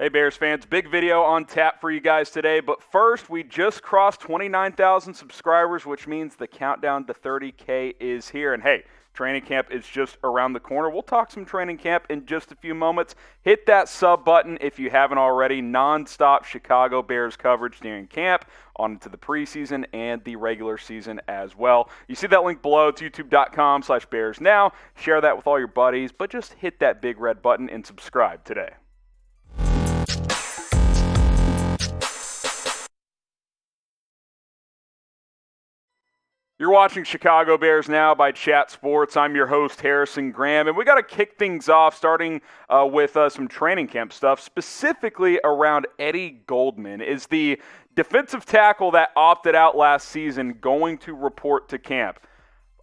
Hey Bears fans, big video on tap for you guys today, but first we just crossed 29,000 subscribers, which means the countdown to 30K is here. And hey, training camp is just around the corner. We'll talk some training camp in just a few moments. Hit that sub button if you haven't already. Non-stop Chicago Bears coverage during camp, on into the preseason and the regular season as well. You see that link below. It's youtube.com/BearsNow. Share that with all your buddies, but just hit that big red button and subscribe today. You're watching Chicago Bears Now by Chat Sports. I'm your host, Harrison Graham, and we got to kick things off starting with some training camp stuff, specifically around Eddie Goldman. Is the defensive tackle that opted out last season going to report to camp?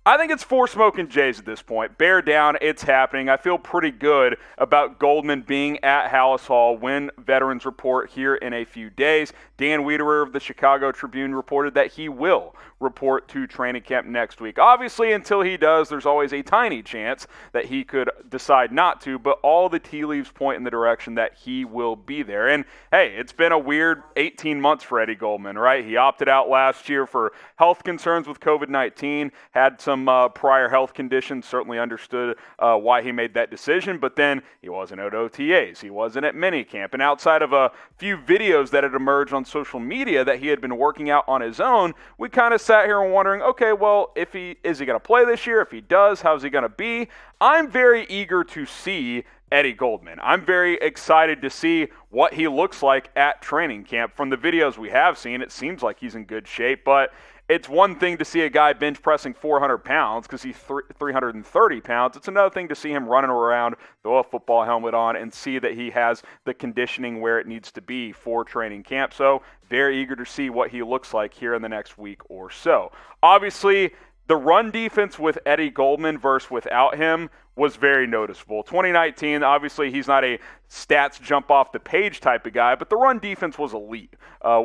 I think it's four smoking Jays at this point. Bear down, it's happening. I feel pretty good about Goldman being at Halas Hall when veterans report here in a few days. Dan Wiederer of the Chicago Tribune reported that he will report to training camp next week. Obviously, until he does, there's always a tiny chance that he could decide not to, but all the tea leaves point in the direction that he will be there. And hey, it's been a weird 18 months for Eddie Goldman, right? He opted out last year for health concerns with COVID-19, had some prior health conditions, certainly understood why he made that decision, but then he wasn't at OTAs, he wasn't at minicamp, and outside of a few videos that had emerged on social media that he had been working out on his own, we kind of sat here and wondering, okay, well, is he going to play this year? If he does, how's he going to be? I'm very eager to see Eddie Goldman. I'm very excited to see what he looks like at training camp. From the videos we have seen, it seems like he's in good shape, but it's one thing to see a guy bench pressing 400 pounds because he's 330 pounds. It's another thing to see him running around, throw a football helmet on, and see that he has the conditioning where it needs to be for training camp. So very eager to see what he looks like here in the next week or so. Obviously, the run defense with Eddie Goldman versus without him was very noticeable. 2019, obviously he's not a stats jump off the page type of guy, but the run defense was elite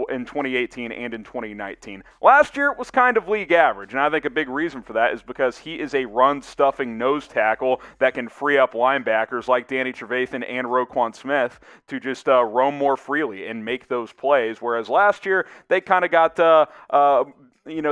in 2018 and in 2019. Last year it was kind of league average, and I think a big reason for that is because he is a run-stuffing nose tackle that can free up linebackers like Danny Trevathan and Roquan Smith to just roam more freely and make those plays, whereas last year they kind of got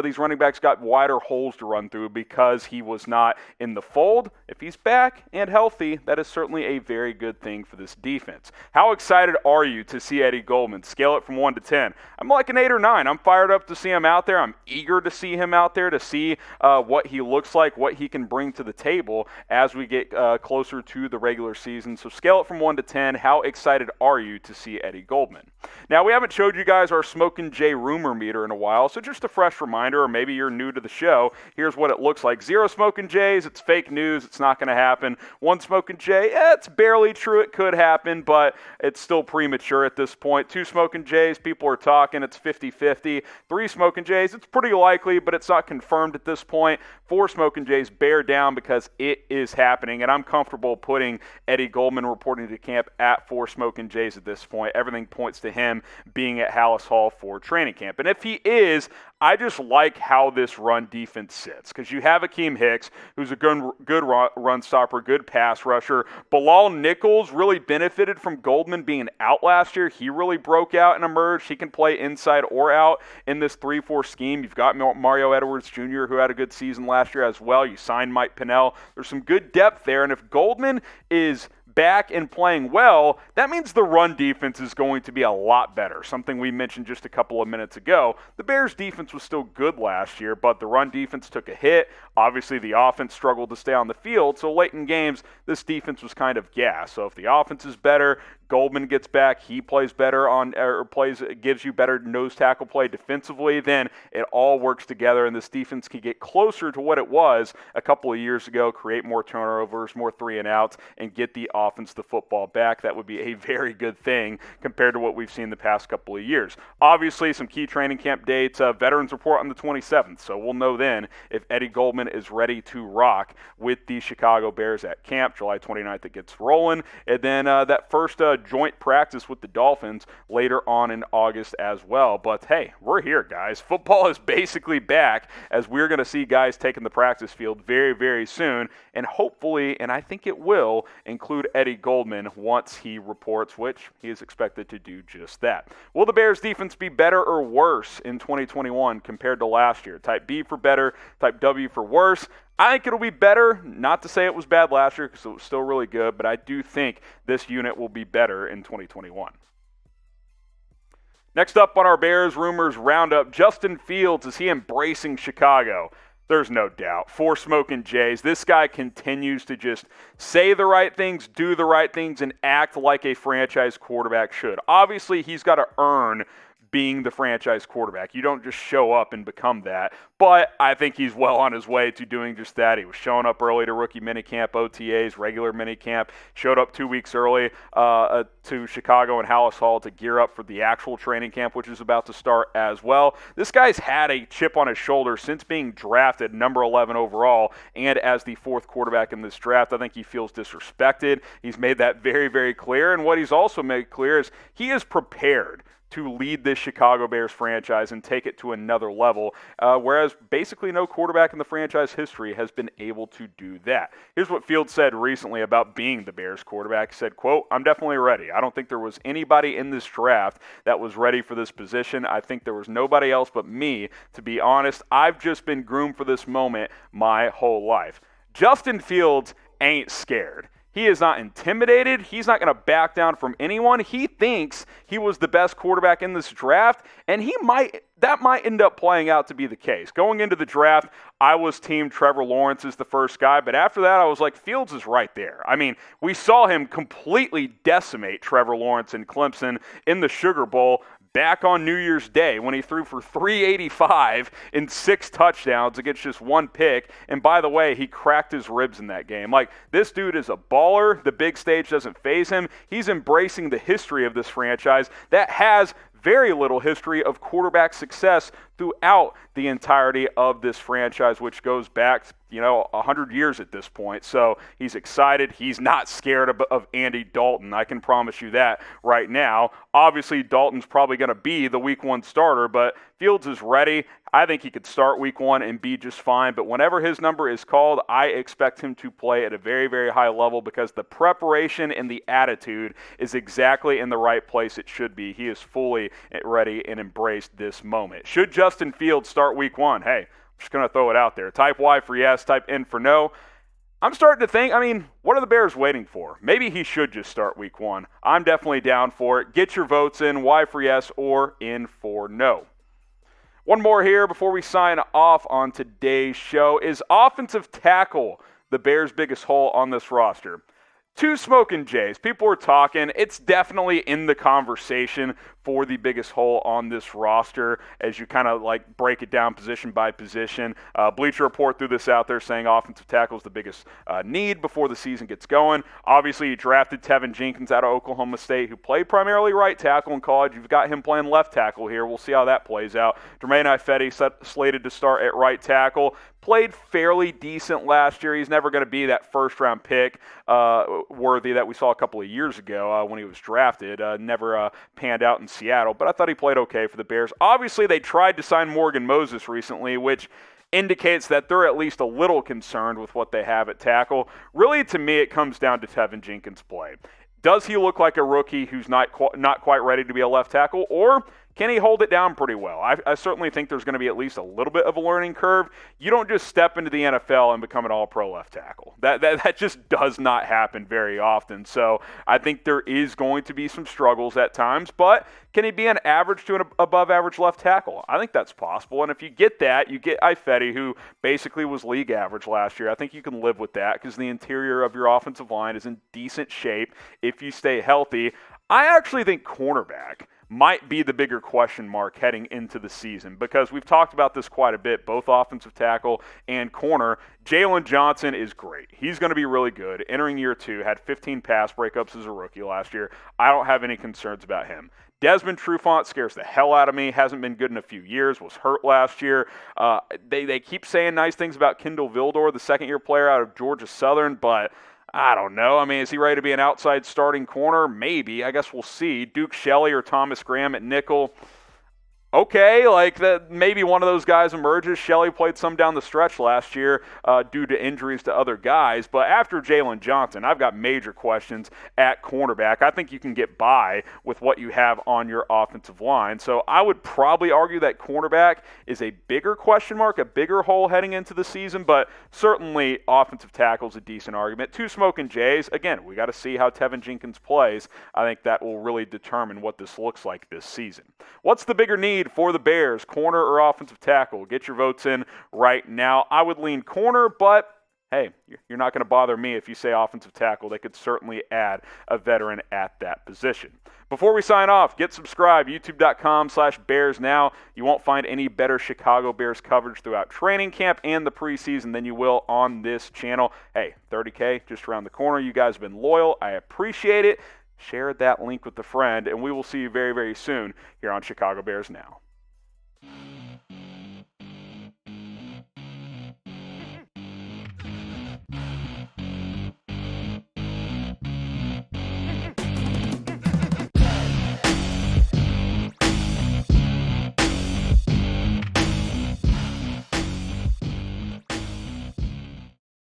these running backs got wider holes to run through because he was not in the fold. If he's back and healthy, that is certainly a very good thing for this defense. How excited are you to see Eddie Goldman? Scale it from 1 to 10. I'm like an 8 or 9. I'm fired up to see him out there. I'm eager to see him out there, to see what he looks like, what he can bring to the table as we get closer to the regular season. So scale it from 1 to 10. How excited are you to see Eddie Goldman? Now, we haven't showed you guys our Smokin' Jay rumor meter in a while, so just a fresh reminder, or maybe you're new to the show, here's what it looks like. 0 Smokin' Jays, it's fake news, it's not going to happen. 1 Smokin' Jay, it's barely true, it could happen, but it's still premature at this point. 2 Smokin' Jays, people are talking, it's 50-50. 3 Smokin' Jays, it's pretty likely, but it's not confirmed at this point. 4 Smokin' Jays, bear down because it is happening, and I'm comfortable putting Eddie Goldman reporting to camp at 4 Smokin' Jays at this point. Everything points to him being at Halas Hall for training camp. And if he is, I just like how this run defense sits because you have Akeem Hicks, who's a good run stopper, good pass rusher. Bilal Nichols really benefited from Goldman being out last year. He really broke out and emerged. He can play inside or out in this 3-4 scheme. You've got Mario Edwards Jr., who had a good season last year as well. You signed Mike Pennell. There's some good depth there, and if Goldman is back and playing well, that means the run defense is going to be a lot better, something we mentioned just a couple of minutes ago. The Bears defense was still good last year, but the run defense took a hit. Obviously, the offense struggled to stay on the field, so late in games, this defense was kind of gas. So if the offense is better, Goldman gets back, he plays better gives you better nose tackle play defensively, then it all works together, and this defense can get closer to what it was a couple of years ago, create more turnovers, more 3-and-outs, and get the offense the football back. That would be a very good thing compared to what we've seen the past couple of years. Obviously, some key training camp dates, veterans report on the 27th, so we'll know then if Eddie Goldman is ready to rock with the Chicago Bears at camp. July 29th it gets rolling, and then that first joint practice with the Dolphins later on in August as well. But hey, we're here, guys. Football is basically back, as we're going to see guys taking the practice field very, very soon, and hopefully, and I think it will, include Eddie Goldman once he reports, which he is expected to do just that. Will the Bears defense be better or worse in 2021 compared to last year? Type B for better, type W for worse. I think it'll be better. Not to say it was bad last year because it was still really good, but I do think this unit will be better in 2021. Next up on our Bears Rumors Roundup, Justin Fields, is he embracing Chicago? There's no doubt. For Smoking Jays, this guy continues to just say the right things, do the right things, and act like a franchise quarterback should. Obviously, he's got to earn being the franchise quarterback. You don't just show up and become that. But I think he's well on his way to doing just that. He was showing up early to rookie minicamp, OTAs, regular minicamp. Showed up 2 weeks early to Chicago and Halas Hall to gear up for the actual training camp, which is about to start as well. This guy's had a chip on his shoulder since being drafted number 11 overall and as the fourth quarterback in this draft. I think he feels disrespected. He's made that very, very clear. And what he's also made clear is he is prepared to lead this Chicago Bears franchise and take it to another level, whereas basically no quarterback in the franchise history has been able to do that. Here's what Fields said recently about being the Bears quarterback. He said, quote, "I'm definitely ready. I don't think there was anybody in this draft that was ready for this position. I think there was nobody else but me. To be honest, I've just been groomed for this moment my whole life." Justin Fields ain't scared. He is not intimidated. He's not going to back down from anyone. He thinks he was the best quarterback in this draft, and that might end up playing out to be the case. Going into the draft, I was team Trevor Lawrence is the first guy, but after that, I was like, Fields is right there. I mean, we saw him completely decimate Trevor Lawrence and Clemson in the Sugar Bowl back on New Year's Day when he threw for 385 and 6 touchdowns against just 1 pick. And by the way, he cracked his ribs in that game. Like, this dude is a baller. The big stage doesn't faze him. He's embracing the history of this franchise that has very little history of quarterback success throughout the entirety of this franchise, which goes back, 100 years at this point. So he's excited. He's not scared of Andy Dalton. I can promise you that right now. Obviously, Dalton's probably going to be the Week 1 starter, but Fields is ready. I think he could start Week 1 and be just fine, but whenever his number is called, I expect him to play at a very, very high level because the preparation and the attitude is exactly in the right place it should be. He is fully ready and embraced this moment. Should Justin Fields start Week 1? Hey, I'm just going to throw it out there. Type Y for yes, type N for no. I'm starting to think, what are the Bears waiting for? Maybe he should just start Week 1. I'm definitely down for it. Get your votes in, Y for yes or N for no. One more here before we sign off on today's show. Is offensive tackle the Bears' biggest hole on this roster? Two Smoking Jays. People are talking. It's definitely in the conversation for the biggest hole on this roster as you kind of break it down position by position. Bleacher Report threw this out there saying offensive tackle is the biggest need before the season gets going. Obviously, you drafted Tevin Jenkins out of Oklahoma State, who played primarily right tackle in college. You've got him playing left tackle here. We'll see how that plays out. Jermaine Ifedi slated to start at right tackle. Played fairly decent last year. He's never going to be that first-round pick worthy that we saw a couple of years ago when he was drafted. Never panned out in Seattle, but I thought he played okay for the Bears. Obviously, they tried to sign Morgan Moses recently, which indicates that they're at least a little concerned with what they have at tackle. Really, to me, it comes down to Tevin Jenkins' play. Does he look like a rookie who's not quite ready to be a left tackle, or can he hold it down pretty well? I certainly think there's going to be at least a little bit of a learning curve. You don't just step into the NFL and become an all-pro left tackle. That just does not happen very often. So I think there is going to be some struggles at times, but can he be an average to an above-average left tackle? I think that's possible, and if you get that, you get Ifedi, who basically was league average last year. I think you can live with that because the interior of your offensive line is in decent shape if you stay healthy. I actually think cornerback might be the bigger question mark heading into the season because we've talked about this quite a bit, both offensive tackle and corner. Jalen Johnson is great. He's going to be really good. Entering year 2, had 15 pass breakups as a rookie last year. I don't have any concerns about him. Desmond Trufant scares the hell out of me. Hasn't been good in a few years. Was hurt last year. They keep saying nice things about Kendall Vildor, the second-year player out of Georgia Southern, but I don't know. Is he ready to be an outside starting corner? Maybe. I guess we'll see. Duke Shelley or Thomas Graham at nickel. Okay, like that, maybe one of those guys emerges. Shelley played some down the stretch last year due to injuries to other guys. But after Jalen Johnson, I've got major questions at cornerback. I think you can get by with what you have on your offensive line. So I would probably argue that cornerback is a bigger question mark, a bigger hole heading into the season. But certainly offensive tackle is a decent argument. Two Smoking Jays. Again, we got to see how Tevin Jenkins plays. I think that will really determine what this looks like this season. What's the bigger need for the Bears, corner or offensive tackle? Get your votes in right now. I would lean corner, but hey, you're not going to bother me if you say offensive tackle. They could certainly add a veteran at that position. Before we sign off, get subscribed, youtube.com/BearsNow. You won't find any better Chicago Bears coverage throughout training camp and the preseason than you will on this channel. Hey, 30K just around the corner. You guys have been loyal. I appreciate it. Share that link with a friend, and we will see you very, very soon here on Chicago Bears Now.